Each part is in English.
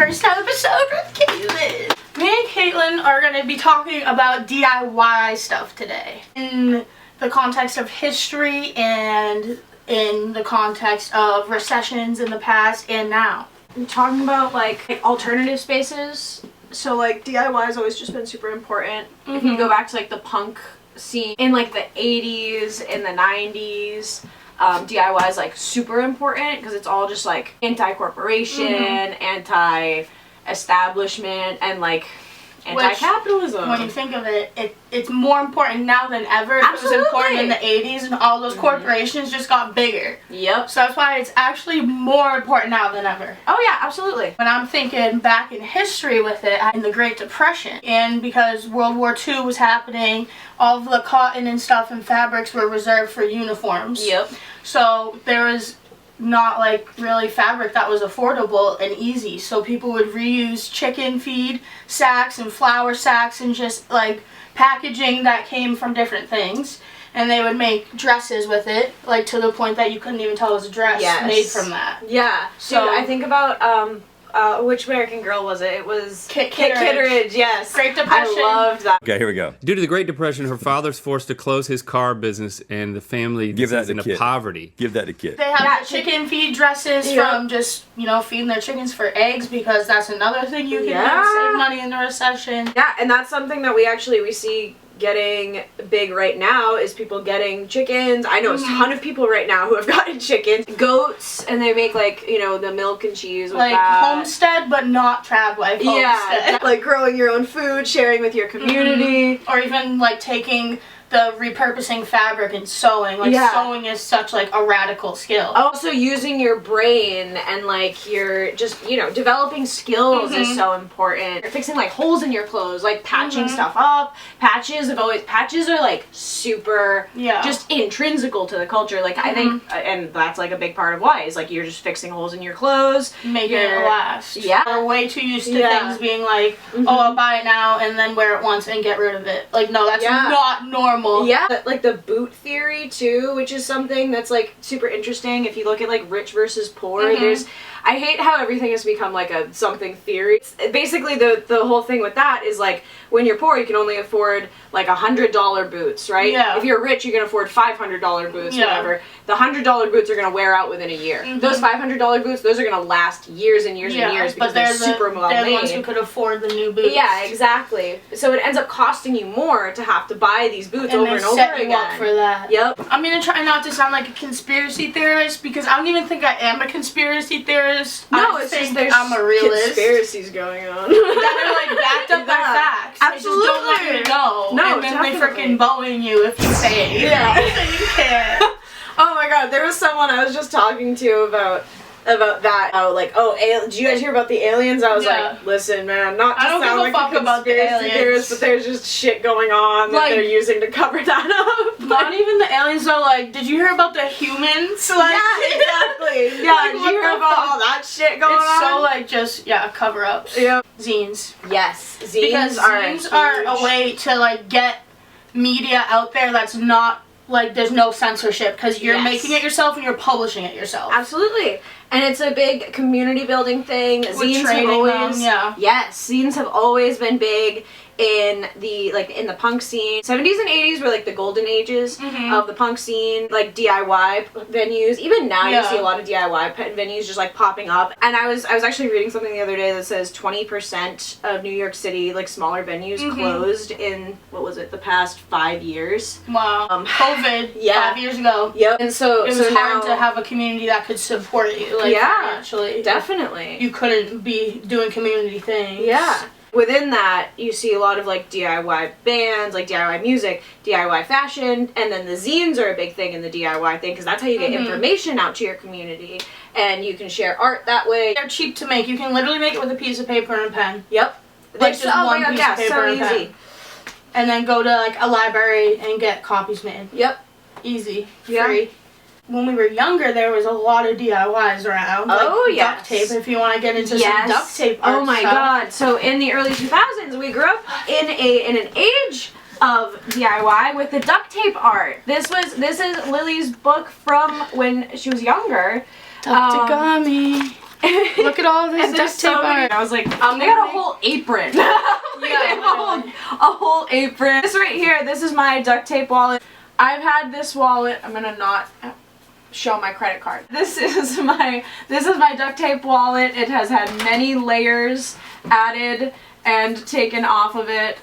first episode with Caitlin. Me and Caitlin are going to be talking about DIY stuff today. In the context of history and in the context of recessions in the past and now. I'm talking about like alternative spaces. So like DIY has always just been super important. If you go back to like the punk scene in like the 80s and the 90s, DIY is like super important because it's all just like anti-corporation, anti-establishment, and like anti-capitalism. When you think of it, it's more important now than ever. It was important in the 80s and all those corporations just got bigger. Yep. So that's why it's actually more important now than ever. Oh yeah, absolutely. When I'm thinking back in history with it, in the Great Depression, and because World War II was happening, all of the cotton and stuff and fabrics were reserved for uniforms. Yep. So there was not like really fabric that was affordable and easy, so people would reuse chicken feed sacks and flour sacks and just like packaging that came from different things, and they would make dresses with it, like to the point that you couldn't even tell it was a dress made from that. Yeah. So dude, I think about which American Girl was it? It was Kit Kittredge, yes. Great Depression. I loved that. Okay, here we go. Due to the Great Depression, her father's forced to close his car business, and the family Give that is to into Kit. poverty. Give that to Kit. They have the chicken feed dresses Yeah. from just, feeding their chickens for eggs, because that's another thing you can do to save money in the recession. Yeah, and that's something that we see getting big right now is people getting chickens. I know a ton of people right now who have gotten chickens, goats, and they make like, the milk and cheese with Like that. homestead, but not Tradwife homestead. Yeah, like growing your own food, sharing with your community. Or even like taking the repurposing fabric and sewing. Like sewing is such like a radical skill. Also using your brain and like your just, developing skills is so important. Fixing like holes in your clothes, like patching stuff up. Patches are like super just intrinsical to the culture. Like I think, and that's like a big part of why is like you're just fixing holes in your clothes. Making it last. Yeah. We're way too used to things being like, oh, I'll buy it now and then wear it once and get rid of it. Like, no, that's not normal. Yeah, like the boot theory too, which is something that's like super interesting. If you look at like rich versus poor, I hate how everything has become like a something theory. Basically, the whole thing with that is like when you're poor, you can only afford like $100 boots, right? Yeah. If you're rich, you can afford $500 boots, whatever. The $100 boots are gonna wear out within a year. Those $500 boots, those are gonna last years and years and years because they're super well made. They're the ones who could afford the new boots. Yeah, exactly. So it ends up costing you more to have to buy these boots over and over set again. You up for that. Yep. I'm gonna try not to sound like a conspiracy theorist because I don't even think I am a conspiracy theorist. No, I it's think just there's I'm a realist. conspiracies going on. That are like backed up by facts. Absolutely. They just don't let you know. No, and then definitely. they freaking bullying you if you say it. Yeah. So you care. Oh my god, there was someone I was just talking to about that. Did you guys hear about the aliens? I was like, listen, man, not to I don't sound give a like fuck a about the conspiracy aliens. theorist, but there's just shit going on that they're using to cover that up. Not even the aliens though. Like, did you hear about the humans? Like, Yeah, exactly. Yeah, Like, did what you hear the about fuck? all that shit going it's on? so like just cover ups. Yeah. Zines. Yes, zines Because zines are a way to like get media out there that's not like there's no censorship because you're making it yourself and you're publishing it yourself. Absolutely. And it's a big community building thing. Zines have always Yes, zines have always been big in the punk scene. 70s and 80s were like the golden ages of the punk scene, like DIY venues. Even now you see a lot of DIY venues just like popping up. And I was actually reading something the other day that says 20% of New York City like smaller venues closed in the past 5 years. Wow. COVID 5 years ago. Yep. And so it was hard to have a community that could support you. Like, financially. Definitely. You couldn't be doing community things. Yeah. Within that, you see a lot of like DIY bands, like DIY music, DIY fashion, and then the zines are a big thing in the DIY thing because that's how you get information out to your community, and you can share art that way. They're cheap to make. You can literally make it with a piece of paper and a pen. Yep. Like just one piece of paper and pen. And then go to like a library and get copies made. Yep. Easy. Free. When we were younger, there was a lot of DIYs around. Like duct tape, if you want to get into some duct tape art Oh my god. So in the early 2000s, we grew up in an age of DIY with the duct tape art. This is Lily's book from when she was younger. Ductagami. Look at all this duct tape art. I was like, they got a whole apron. a whole apron. This right here, this is my duct tape wallet. I've had this wallet. I'm gonna not show my credit card. This is my duct tape wallet. It has had many layers added and taken off of it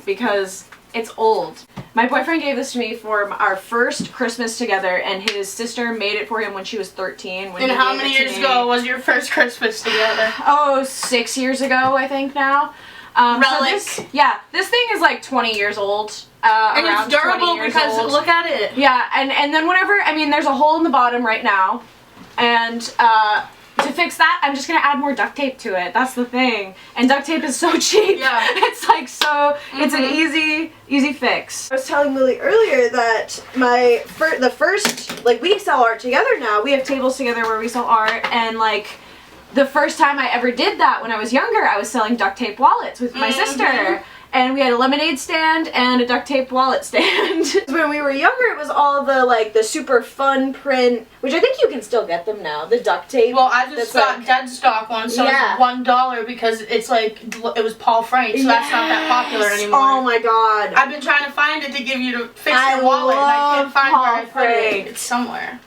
because it's old. My boyfriend gave this to me for our first Christmas together, and his sister made it for him when she was 13. And how many years ago was your first Christmas together? Oh, 6 years ago, I think now. Relic. So this thing is like 20 years old. And it's durable because old. Look at it. Yeah, and then whenever, I mean, there's a hole in the bottom right now, and to fix that, I'm just gonna add more duct tape to it. That's the thing. And duct tape is so cheap. Yeah. It's like so, it's an easy fix. I was telling Lily earlier that the first, like, we sell art together now. We have tables together where we sell art, and like, the first time I ever did that when I was younger, I was selling duct tape wallets with my sister. And we had a lemonade stand and a duct tape wallet stand. When we were younger, it was all the super fun print, which I think you can still get them now, the duct tape. Well, I just got dead stock one, so it's $1 because it's like, it was Paul Frank, so that's not that popular anymore. Oh my god. I've been trying to find it to give you to fix your wallet, and I can't find where I put it. It's somewhere.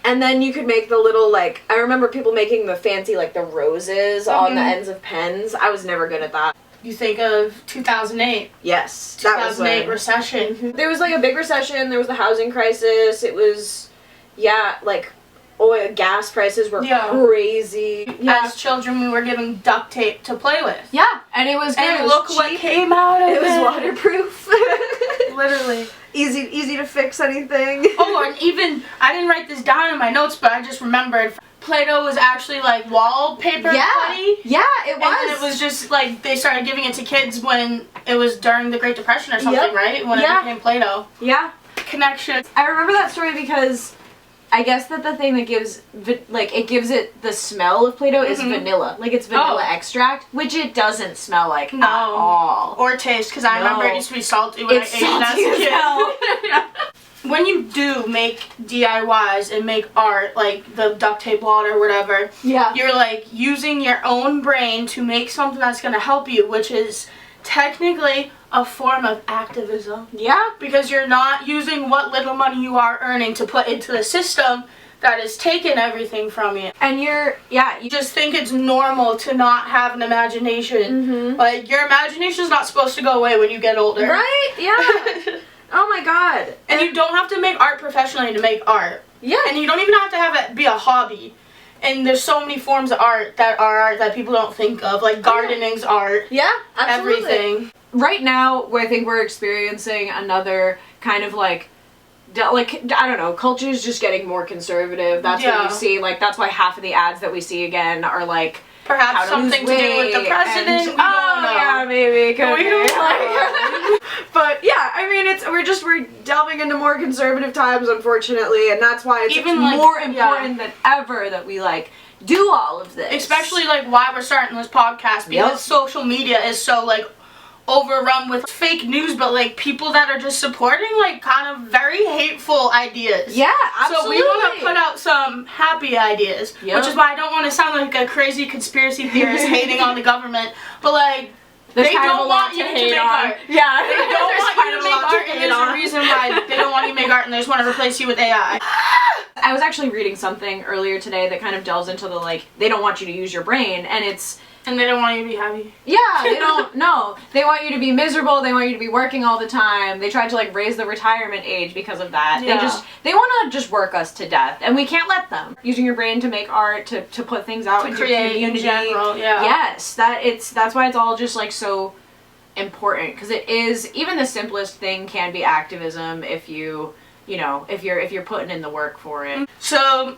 And then you could make the little, like, I remember people making the fancy, like, the roses on the ends of pens. I was never good at that. You think of 2008. Yes. 2008 recession. There was like a big recession, there was the housing crisis, it was, like, oil, gas prices were crazy. Yeah. As children, we were given duct tape to play with. Yeah, and it was good. And look what came out of it. It was waterproof. Literally. Easy to fix anything. Oh, and even, I didn't write this down in my notes, but I just remembered, Play-Doh was actually like wallpaper putty. Yeah, it was. And then it was just like, they started giving it to kids when it was during the Great Depression or something, right? When it became Play-Doh. Yeah. Connection. I remember that story because I guess that the thing that gives, it gives it the smell of Play-Doh is vanilla. Like, it's vanilla extract, which it doesn't smell like at all. Or taste, because I remember it used to be salty when I ate it as a kid. When you do make DIYs and make art, like the duct tape wallet or whatever, you're like using your own brain to make something that's going to help you, which is technically a form of activism. Yeah. Because you're not using what little money you are earning to put into the system that is taking everything from you. And you just think it's normal to not have an imagination. Like, your imagination is not supposed to go away when you get older. Right? Yeah. Oh my god. And you don't have to make art professionally to make art. Yeah. And you don't even have to have it be a hobby. And there's so many forms of art that people don't think of, like gardening's art. Yeah, absolutely. Everything. Right now, I think we're experiencing another kind of like, I don't know, culture's just getting more conservative. That's what you see. Like, that's why half of the ads that we see again are like, perhaps something to do with the president. We don't know. Yeah, maybe. We don't know. But yeah, I mean, we're delving into more conservative times, unfortunately, and that's why it's even more important than ever that we like do all of this. Especially like why we're starting this podcast, because social media is so like overrun with fake news, but like people that are just supporting like kind of very hateful ideas. Yeah, absolutely. So we want to put out some happy ideas, which is why I don't want to sound like a crazy conspiracy theorist hating on the government, but like they don't want you to make art. Yeah, they don't want you to make art, and there's a reason why they don't want you to make art, and they just want to replace you with AI. I was actually reading something earlier today that kind of delves into the like, they don't want you to use your brain, and it's... And they don't want you to be happy. Yeah, they don't, no. They want you to be miserable, they want you to be working all the time. They tried to like raise the retirement age because of that. Yeah. They want to just work us to death, and we can't let them. Using your brain to make art, to put things out into your community. In general, yes, that's why it's all just like so important, because it is, even the simplest thing can be activism if you know, if you're putting in the work for it. So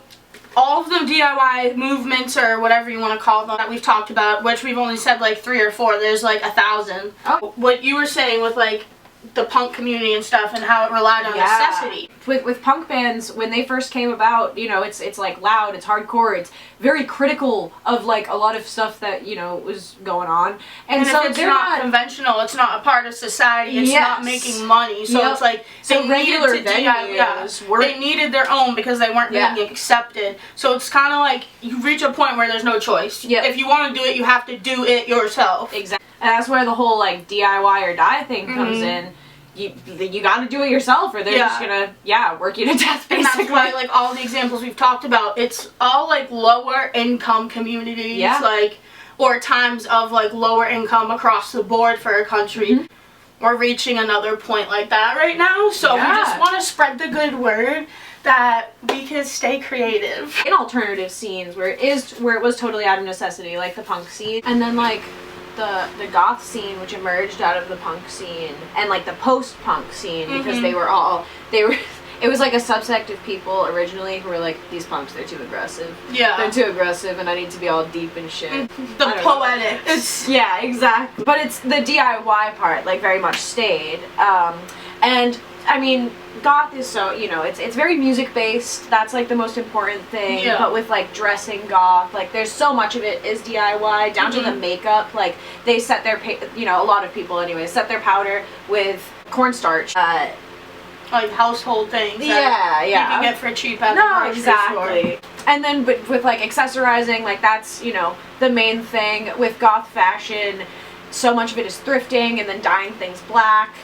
all of the DIY movements, or whatever you want to call them, that we've talked about, which we've only said like 3 or 4, there's like 1,000. Oh. What you were saying with like the punk community and stuff and how it relied on necessity. With punk bands, when they first came about, you know, it's like loud, it's hardcore, it's very critical of like a lot of stuff that, you know, was going on. And so if it's not conventional, it's not a part of society, it's not making money. So it's like they regular needed to they needed their own because they weren't being accepted. So it's kind of like you reach a point where there's no choice. If you want to do it, you have to do it yourself. Exactly. And that's where the whole like DIY or die thing comes in. You got to do it yourself, or they're just gonna work you to death. Basically. And that's why like all the examples we've talked about, it's all like lower income communities, like or times of like lower income across the board for a country. We're reaching another point like that right now, so we just want to spread the good word that we can stay creative in alternative scenes where it was totally out of necessity, like the punk scene, and then like the goth scene, which emerged out of the punk scene, and like the post-punk scene, because it was like a subsect of people originally who were like, these punks, they're too aggressive. They're too aggressive and I need to be all deep and shit. The poetics. Exactly. But it's the DIY part, like, very much stayed. And I mean, goth is so, you know, it's very music based. That's like the most important thing. But with like dressing goth, like there's so much of it is DIY, down to the makeup. Like they set their, you know, a lot of people anyway, set their powder with cornstarch. Like household things. You can get for cheap at the grocery store. And then with like accessorizing, like that's, you know, the main thing with goth fashion. So much of it is thrifting and then dyeing things black.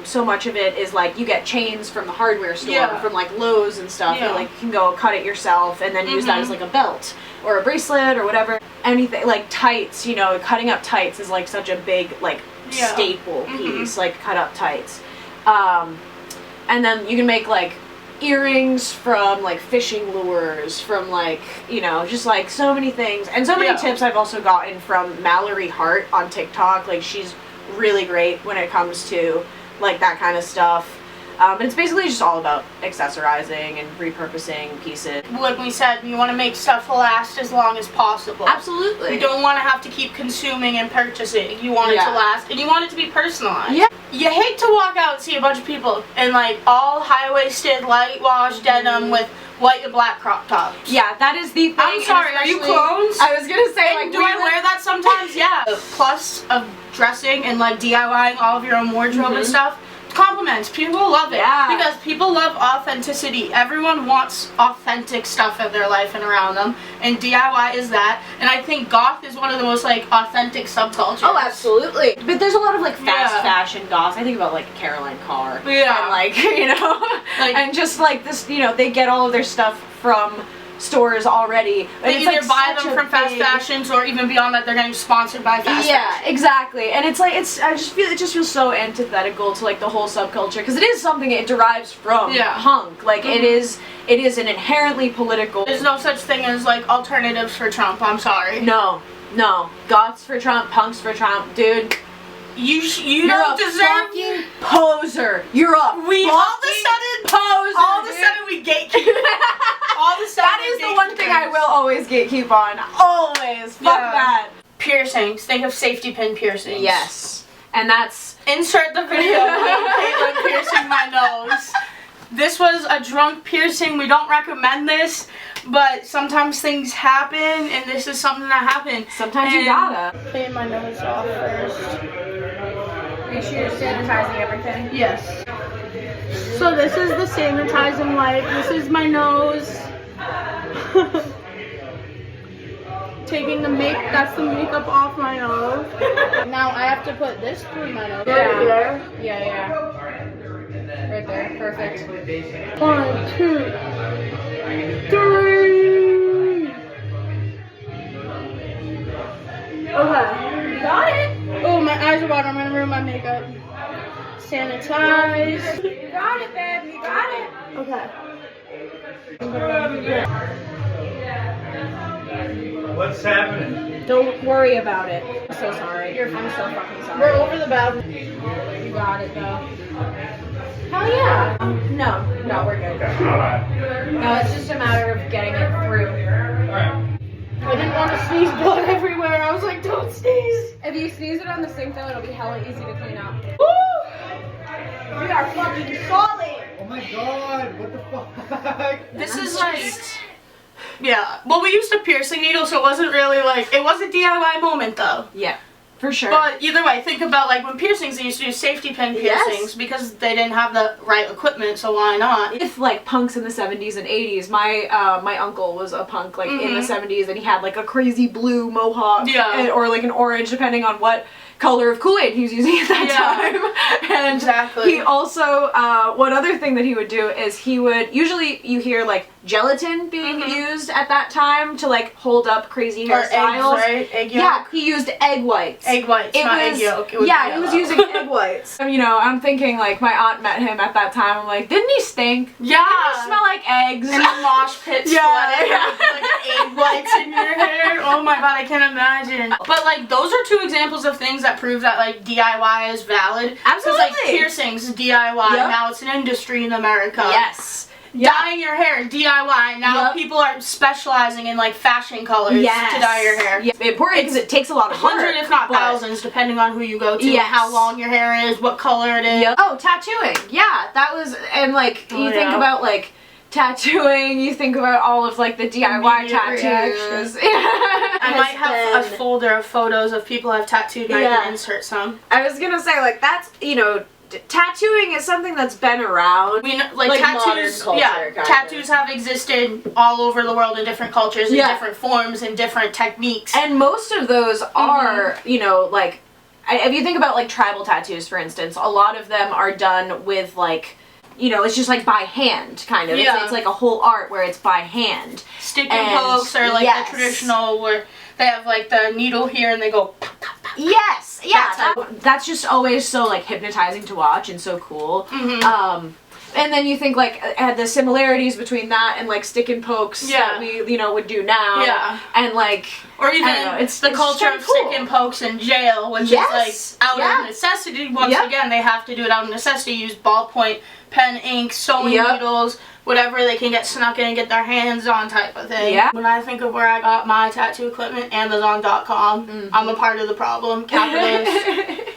So much of it is like you get chains from the hardware store, from like Lowe's and stuff. You like can go cut it yourself and then use that as like a belt or a bracelet or whatever. Anything like tights, you know, cutting up tights is like such a big like staple piece, like cut up tights. And then you can make like earrings from like fishing lures, from like, you know, just like so many things. And so many tips I've also gotten from Mallory Hart on TikTok. Like she's really great when it comes to like that kind of stuff. And it's basically just all about accessorizing and repurposing pieces. Like we said, you want to make stuff last as long as possible. Absolutely. You don't want to have to keep consuming and purchasing. You want it to last, and you want it to be personalized. You hate to walk out and see a bunch of people in like all high-waisted, light wash denim with white and black crop tops. Yeah, that is the thing. I'm sorry, are you clones? I was gonna say, like, do I wear that sometimes? The plus of dressing and like DIYing all of your own wardrobe and stuff. Compliments. People love it. Because people love authenticity. Everyone wants authentic stuff in their life and around them. And DIY is that. And I think goth is one of the most like authentic subcultures. Oh, absolutely. But there's a lot of like fast fashion goth. I think about like Caroline Carr. And like, you know, like, and just like this, you know, they get all of their stuff from stores already. They either buy them from fast fashions or even beyond that they're getting sponsored by fast fashion. Exactly. And it's like I just feel it just feels so antithetical to like the whole subculture, because it is something it derives from punk. Like it is an inherently political. There's no such thing as like alternatives for Trump. I'm sorry. No. Goths for Trump, punks for Trump, dude. You don't deserve. Fucking poser. You're a all of a sudden poser. All of a sudden we gatekeep. All of a sudden that is the one thing I will always gatekeep on. Always. Fuck that. Piercings. Think of safety pin piercings. Yes. And that's insert the video of Caitlin piercing my nose. This was a drunk piercing. We don't recommend this, but sometimes things happen, and this is something that happened. Sometimes you gotta clean my nose off first. Make sure you're sanitizing everything. Yes. So this is the sanitizing wipe. This is my nose. Taking that's the makeup off my nose. Now I have to put this through my nose. Yeah. Right there. Perfect. 1, 2, 3. Okay. You got it. Oh, my eyes are watering. I'm gonna ruin my makeup. Sanitize. You got it, babe. You got it. Okay. What's happening? Don't worry about it. I'm so sorry. I'm so fucking sorry. We're over the bathroom. You got it, though. Hell yeah. No, we're good. Alright. No, it's just a matter of getting it through. Alright. I didn't want to sneeze blood everywhere. I was like, don't sneeze. If you sneeze it on the sink, though, it'll be hella easy to clean up. Woo! We are fucking solid. Oh my god, what the fuck? This is like, yeah. Well, we used a piercing needle, so it wasn't really like, it was a DIY moment though. Yeah, for sure. But either way, think about like when piercings, they used to do safety pin piercings because they didn't have the right equipment, so why not? If like punks in the 70s and 80s, my uncle was a punk like in the 70s, and he had like a crazy blue mohawk, or like an orange, depending on what color of Kool-Aid he was using at that time. And exactly. He also, one other thing that he would do is he would, usually you hear like gelatin being used at that time to like hold up crazy hairstyles. Eggs, right? Egg yolk? Yeah, he used egg whites. Egg whites, not egg yolk. It was he was using egg whites. You know, I'm thinking like my aunt met him at that time. I'm like, didn't he stink? Yeah. Didn't he smell like eggs? And the mosh pit sweating with like egg whites in your hair. Oh my god, I can't imagine. But like those are two examples of things that prove that like DIY is valid. Absolutely. Because like piercings, DIY. Now it's an industry in America. Yes. Dyeing your hair, DIY. Now people are specializing in like fashion colors to dye your hair. Yeah. Important because it takes a lot of work. Hundreds, if not thousands, depending on who you go to, how long your hair is, what color it is. Oh, tattooing. Yeah, that was, and like you think about like tattooing, you think about all of like the DIY tattoos. I might have a folder of photos of people I've tattooed and I can insert some. I was gonna say like that's, you know, tattooing is something that's been around. We know, like tattoos, tattoos have existed all over the world in different cultures, in different forms, and different techniques. And most of those are, you know, like, if you think about like tribal tattoos, for instance, a lot of them are done with like, you know, it's just like by hand, kind of. It's like a whole art where it's by hand. Stick and pokes are like the traditional where they have like the needle here and they go pop, pop, pop. Yes, yeah. That's just always so like hypnotizing to watch and so cool. And then you think like the similarities between that and like stick and pokes that we, you know, would do now. Yeah. And like, or even it's the culture of stick and pokes in jail, which is like out of necessity. Once again, they have to do it out of necessity. Use ballpoint, pen, ink, sewing needles, whatever they can get snuck in and get their hands on type of thing. Yeah. When I think of where I got my tattoo equipment, Amazon.com. I'm a part of the problem. Capitalist.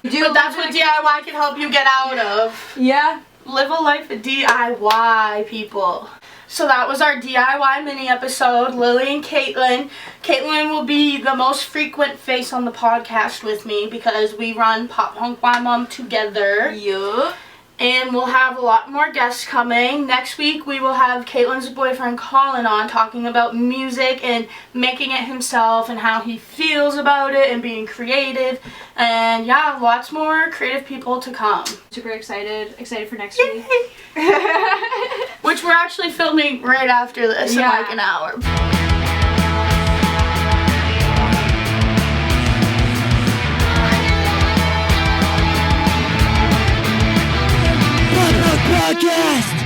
But that's what DIY can help you get out of. Yeah. Live a life of DIY, people. So that was our DIY mini episode. Lily and Caitlin. Caitlin will be the most frequent face on the podcast with me because we run Pop Punk My Mom together. Yeah. And we'll have a lot more guests coming. Next week we will have Caitlin's boyfriend Colin on talking about music and making it himself and how he feels about it and being creative. And yeah, lots more creative people to come. Super excited for next week. Which we're actually filming right after this in like an hour. Podcast.